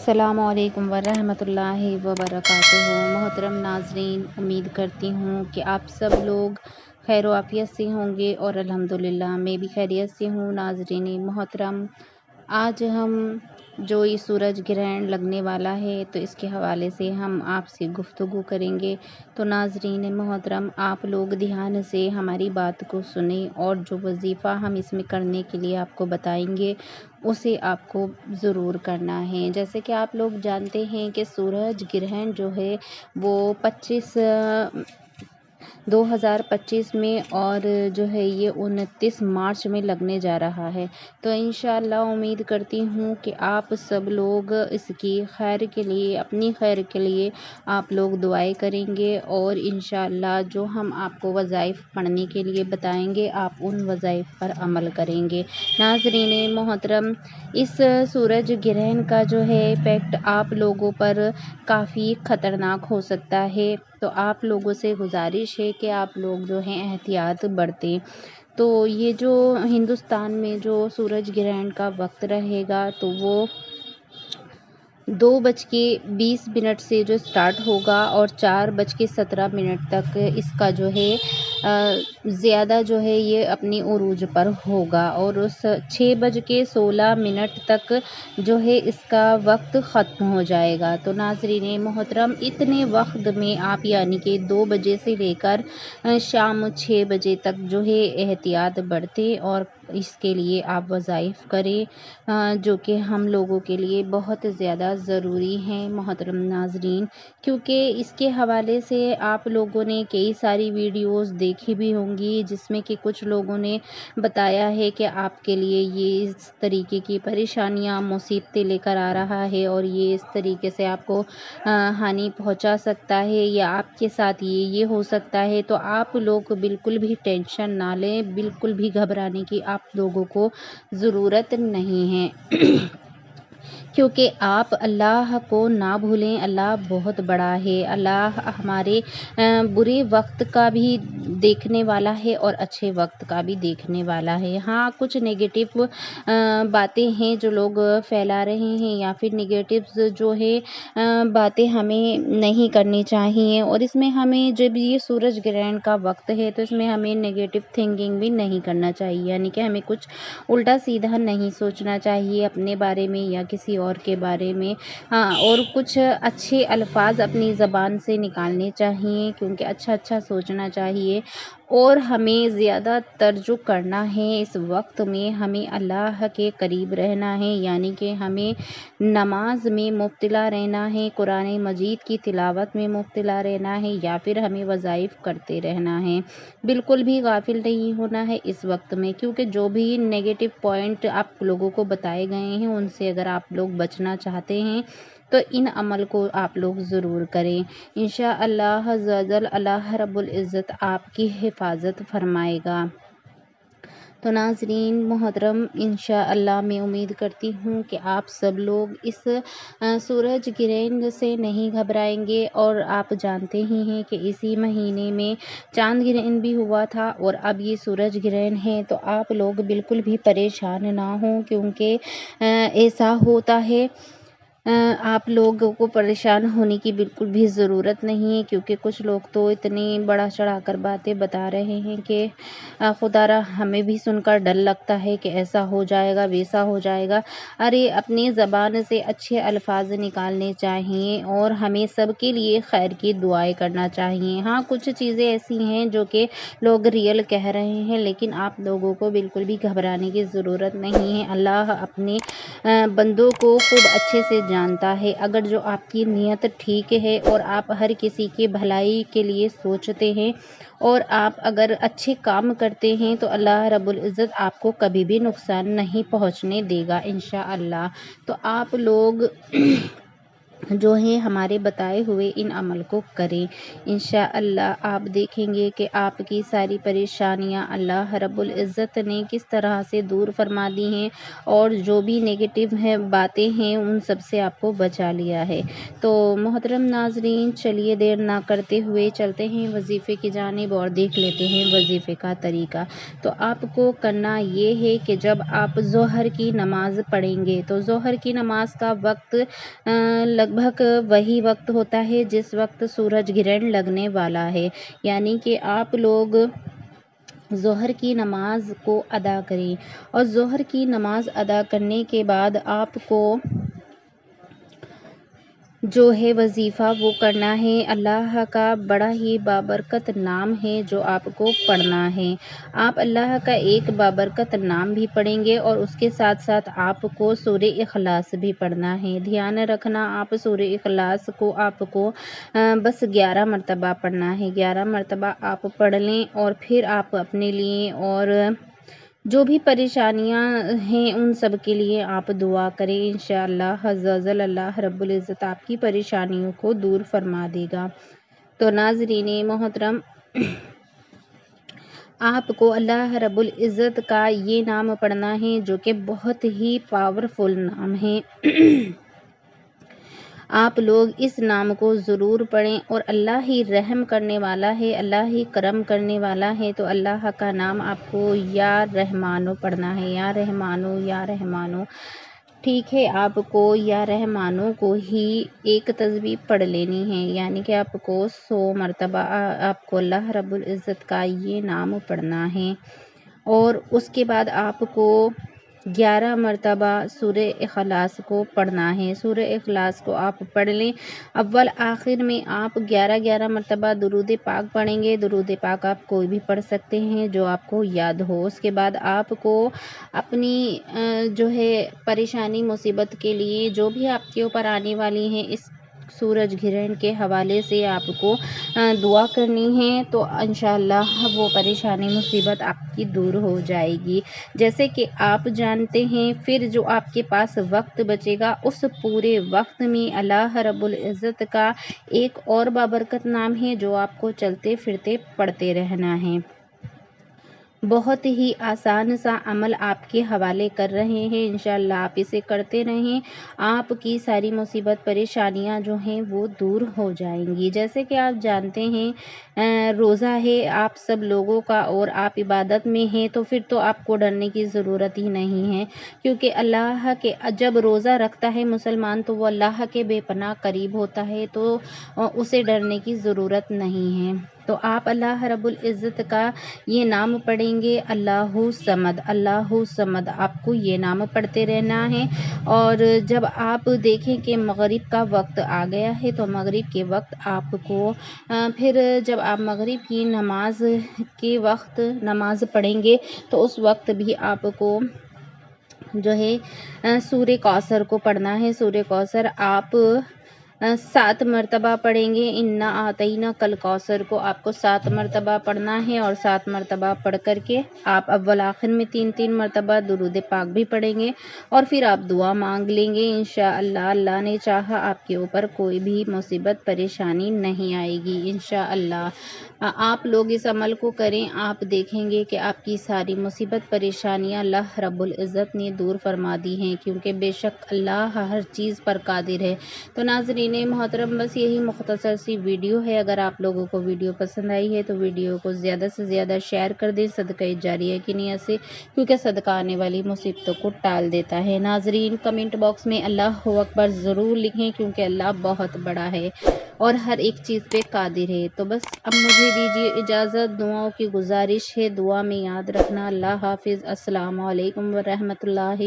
السلام علیکم ورحمۃ اللہ وبرکاتہ۔ محترم ناظرین، امید کرتی ہوں کہ آپ سب لوگ خیر و عافیت سے ہوں گے اور الحمدللہ میں بھی خیریت سے ہوں۔ ناظرین محترم، آج ہم جو یہ سورج گرہن لگنے والا ہے تو اس کے حوالے سے ہم آپ سے گفتگو کریں گے۔ تو ناظرین محترم، آپ لوگ دھیان سے ہماری بات کو سنیں اور جو وظیفہ ہم اس میں کرنے کے لیے آپ کو بتائیں گے اسے آپ کو ضرور کرنا ہے۔ جیسے کہ آپ لوگ جانتے ہیں کہ سورج گرہن جو ہے وہ 2025 میں اور جو ہے یہ 29 مارچ میں لگنے جا رہا ہے۔ تو انشاءاللہ امید کرتی ہوں کہ آپ سب لوگ اس کی خیر کے لیے، اپنی خیر کے لیے آپ لوگ دعائیں کریں گے اور انشاءاللہ جو ہم آپ کو وظائف پڑھنے کے لیے بتائیں گے آپ ان وظائف پر عمل کریں گے۔ ناظرین محترم، اس سورج گرہن کا جو ہے ایفیکٹ آپ لوگوں پر کافی خطرناک ہو سکتا ہے، تو آپ لوگوں سے گزارش ہے کہ آپ لوگ جو ہیں احتیاط برتیں۔ تو یہ جو ہندوستان میں جو سورج گرہن کا وقت رہے گا تو وہ 2:20 سے جو سٹارٹ ہوگا اور 4:17 تک اس کا جو ہے زیادہ جو ہے یہ اپنی عروج پر ہوگا اور اس 6:16 تک جو ہے اس کا وقت ختم ہو جائے گا۔ تو ناظرین محترم، اتنے وقت میں آپ یعنی کہ 2 بجے سے لے کر شام 6 بجے تک جو ہے احتیاط برتیں اور اس کے لیے آپ وظائف کریں جو کہ ہم لوگوں کے لیے بہت زیادہ ضروری ہیں۔ محترم ناظرین، کیونکہ اس کے حوالے سے آپ لوگوں نے کئی ساری ویڈیوز دیکھی بھی ہوں گی جس میں کہ کچھ لوگوں نے بتایا ہے کہ آپ کے لیے یہ اس طریقے کی پریشانیاں مصیبتیں لے کر آ رہا ہے اور یہ اس طریقے سے آپ کو ہانی پہنچا سکتا ہے یا آپ کے ساتھ یہ ہو سکتا ہے۔ تو آپ لوگ بالکل بھی ٹینشن نہ لیں، بالکل بھی گھبرانے کی آپ لوگوں کو ضرورت نہیں ہے کیونکہ آپ اللہ کو نہ بھولیں۔ اللہ بہت بڑا ہے، اللہ ہمارے برے وقت کا بھی دیکھنے والا ہے اور اچھے وقت کا بھی دیکھنے والا ہے۔ ہاں، کچھ نیگیٹو باتیں ہیں جو لوگ پھیلا رہے ہیں یا پھر نیگیٹوز جو ہے باتیں ہمیں نہیں کرنی چاہیے اور اس میں ہمیں جب یہ سورج گرہن کا وقت ہے تو اس میں ہمیں نیگیٹو تھنکنگ بھی نہیں کرنا چاہیے، یعنی کہ ہمیں کچھ الٹا سیدھا نہیں سوچنا چاہیے اپنے بارے میں یا کسی اور کے بارے میں۔ ہاں، اور کچھ اچھے الفاظ اپنی زبان سے نکالنے چاہیے کیونکہ اچھا سوچنا چاہیے اور ہمیں زیادہ تر جو کرنا ہے اس وقت میں ہمیں اللہ کے قریب رہنا ہے، یعنی کہ ہمیں نماز میں مبتلا رہنا ہے، قرآن مجید کی تلاوت میں مبتلا رہنا ہے یا پھر ہمیں وظائف کرتے رہنا ہے۔ بالکل بھی غافل نہیں ہونا ہے اس وقت میں، کیونکہ جو بھی نیگیٹو پوائنٹ آپ لوگوں کو بتائے گئے ہیں ان سے اگر آپ لوگ بچنا چاہتے ہیں تو ان عمل کو آپ لوگ ضرور کریں۔ انشاءاللہ عز و جل اللہ رب العزت آپ کی حفاظت فرمائے گا۔ تو ناظرین محترم، انشاءاللہ میں امید کرتی ہوں کہ آپ سب لوگ اس سورج گرہن سے نہیں گھبرائیں گے اور آپ جانتے ہی ہیں کہ اسی مہینے میں چاند گرہن بھی ہوا تھا اور اب یہ سورج گرہن ہے، تو آپ لوگ بالکل بھی پریشان نہ ہوں کیونکہ ایسا ہوتا ہے۔ آپ لوگوں کو پریشان ہونے کی بالکل بھی ضرورت نہیں ہے کیونکہ کچھ لوگ تو اتنی بڑا چڑھا کر باتیں بتا رہے ہیں کہ خدا را ہمیں بھی سن کر ڈر لگتا ہے کہ ایسا ہو جائے گا، ویسا ہو جائے گا۔ ارے اپنی زبان سے اچھے الفاظ نکالنے چاہیے اور ہمیں سب کے لیے خیر کی دعائیں کرنا چاہیے۔ ہاں، کچھ چیزیں ایسی ہیں جو کہ لوگ ریئل کہہ رہے ہیں لیکن آپ لوگوں کو بالکل بھی گھبرانے کی ضرورت نہیں ہے۔ اللہ اپنے بندوں کو خوب اچھے سے جانتا ہے۔ اگر جو آپ کی نیت ٹھیک ہے اور آپ ہر کسی کی بھلائی کے لیے سوچتے ہیں اور آپ اگر اچھے کام کرتے ہیں تو اللہ رب العزت آپ کو کبھی بھی نقصان نہیں پہنچنے دے گا انشاءاللہ۔ تو آپ لوگ جو ہے ہمارے بتائے ہوئے ان عمل کو کریں۔ انشاءاللہ آپ دیکھیں گے کہ آپ کی ساری پریشانیاں اللہ رب العزت نے کس طرح سے دور فرما دی ہیں، اور جو بھی نیگیٹو ہیں باتیں ہیں ان سب سے آپ کو بچا لیا ہے۔ تو محترم ناظرین، چلیے دیر نہ کرتے ہوئے چلتے ہیں وظیفے کی جانب اور دیکھ لیتے ہیں وظیفے کا طریقہ۔ تو آپ کو کرنا یہ ہے کہ جب آپ ظہر کی نماز پڑھیں گے تو ظہر کی نماز کا وقت لگ بھگ وہی وقت ہوتا ہے جس وقت سورج گرہن لگنے والا ہے، یعنی کہ آپ لوگ ظہر کی نماز کو ادا کریں، اور ظہر کی نماز ادا کرنے کے بعد آپ کو جو ہے وظیفہ وہ کرنا ہے۔ اللہ کا بڑا ہی بابرکت نام ہے جو آپ کو پڑھنا ہے۔ آپ اللہ کا ایک بابرکت نام بھی پڑھیں گے اور اس کے ساتھ ساتھ آپ کو سورہ اخلاص بھی پڑھنا ہے۔ دھیان رکھنا، آپ سورہ اخلاص کو آپ کو بس 11 مرتبہ پڑھنا ہے۔ 11 مرتبہ آپ پڑھ لیں اور پھر آپ اپنے لیے اور جو بھی پریشانیاں ہیں ان سب کے لیے آپ دعا کریں۔ انشاءاللہ عز و جل اللہ رب العزت آپ کی پریشانیوں کو دور فرما دے گا۔ تو ناظرین محترم، آپ کو اللہ رب العزت کا یہ نام پڑھنا ہے جو کہ بہت ہی پاورفل نام ہے۔ آپ لوگ اس نام کو ضرور پڑھیں، اور اللہ ہی رحم کرنے والا ہے، اللہ ہی کرم کرنے والا ہے۔ تو اللہ کا نام آپ کو یا رحمانو پڑھنا ہے، یا رحمانو یا رحمانو، ٹھیک ہے۔ آپ کو یا رحمانو کو ہی ایک تسبیح پڑھ لینی ہے، یعنی کہ آپ کو 100 مرتبہ آپ کو اللہ رب العزت کا یہ نام پڑھنا ہے، اور اس کے بعد آپ کو 11 مرتبہ سورہ اخلاص کو پڑھنا ہے۔ سورہ اخلاص کو آپ پڑھ لیں، اول آخر میں آپ 11 مرتبہ درود پاک پڑھیں گے۔ درود پاک آپ کوئی بھی پڑھ سکتے ہیں جو آپ کو یاد ہو۔ اس کے بعد آپ کو اپنی جو ہے پریشانی مصیبت کے لیے جو بھی آپ کے اوپر آنے والی ہیں اس سورج گرہن کے حوالے سے آپ کو دعا کرنی ہے، تو انشاءاللہ وہ پریشانی مصیبت آپ کی دور ہو جائے گی۔ جیسے کہ آپ جانتے ہیں، پھر جو آپ کے پاس وقت بچے گا اس پورے وقت میں اللہ رب العزت کا ایک اور بابرکت نام ہے جو آپ کو چلتے پھرتے پڑھتے رہنا ہے۔ بہت ہی آسان سا عمل آپ کے حوالے کر رہے ہیں، انشاءاللہ آپ اسے کرتے رہیں، آپ کی ساری مصیبت پریشانیاں جو ہیں وہ دور ہو جائیں گی۔ جیسے کہ آپ جانتے ہیں روزہ ہے آپ سب لوگوں کا، اور آپ عبادت میں ہیں، تو پھر تو آپ کو ڈرنے کی ضرورت ہی نہیں ہے، کیونکہ اللہ کے جب روزہ رکھتا ہے مسلمان تو وہ اللہ کے بے پناہ قریب ہوتا ہے، تو اسے ڈرنے کی ضرورت نہیں ہے۔ تو آپ اللہ رب العزت کا یہ نام پڑھیں گے، اللہ صمد، اللہ صمد، آپ کو یہ نام پڑھتے رہنا ہے۔ اور جب آپ دیکھیں کہ مغرب کا وقت آ گیا ہے تو مغرب کے وقت آپ کو پھر جب آپ مغرب کی نماز کے وقت نماز پڑھیں گے تو اس وقت بھی آپ کو جو ہے سورہ کوثر کو پڑھنا ہے۔ سورہ کوثر آپ 7 مرتبہ پڑھیں گے۔ انا اعطیناک الکوثر کو آپ کو 7 مرتبہ پڑھنا ہے، اور 7 مرتبہ پڑھ کر کے آپ اول آخر میں 3 مرتبہ درود پاک بھی پڑھیں گے، اور پھر آپ دعا مانگ لیں گے۔ انشاءاللہ اللہ نے چاہا آپ کے اوپر کوئی بھی مصیبت پریشانی نہیں آئے گی انشاءاللہ۔ آپ لوگ اس عمل کو کریں، آپ دیکھیں گے کہ آپ کی ساری مصیبت پریشانیاں اللہ رب العزت نے دور فرما دی ہیں، کیونکہ بے شک اللہ ہر چیز پر قادر ہے۔ تو ناظرین محترم، بس یہی مختصر سی ویڈیو ہے۔ اگر آپ لوگوں کو ویڈیو پسند آئی ہے تو ویڈیو کو زیادہ سے زیادہ شیئر کر دیں صدقہ جاریہ کی نیت سے، کیونکہ صدقہ آنے والی مصیبتوں کو ٹال دیتا ہے۔ ناظرین کمنٹ باکس میں اللہ اکبر ضرور لکھیں، کیونکہ اللہ بہت بڑا ہے اور ہر ایک چیز پہ قادر ہے۔ تو بس اب مجھے دیجیے اجازت، دعاؤں کی گزارش ہے، دعا میں یاد رکھنا۔ اللہ حافظ، السلام علیکم ورحمۃ اللہ۔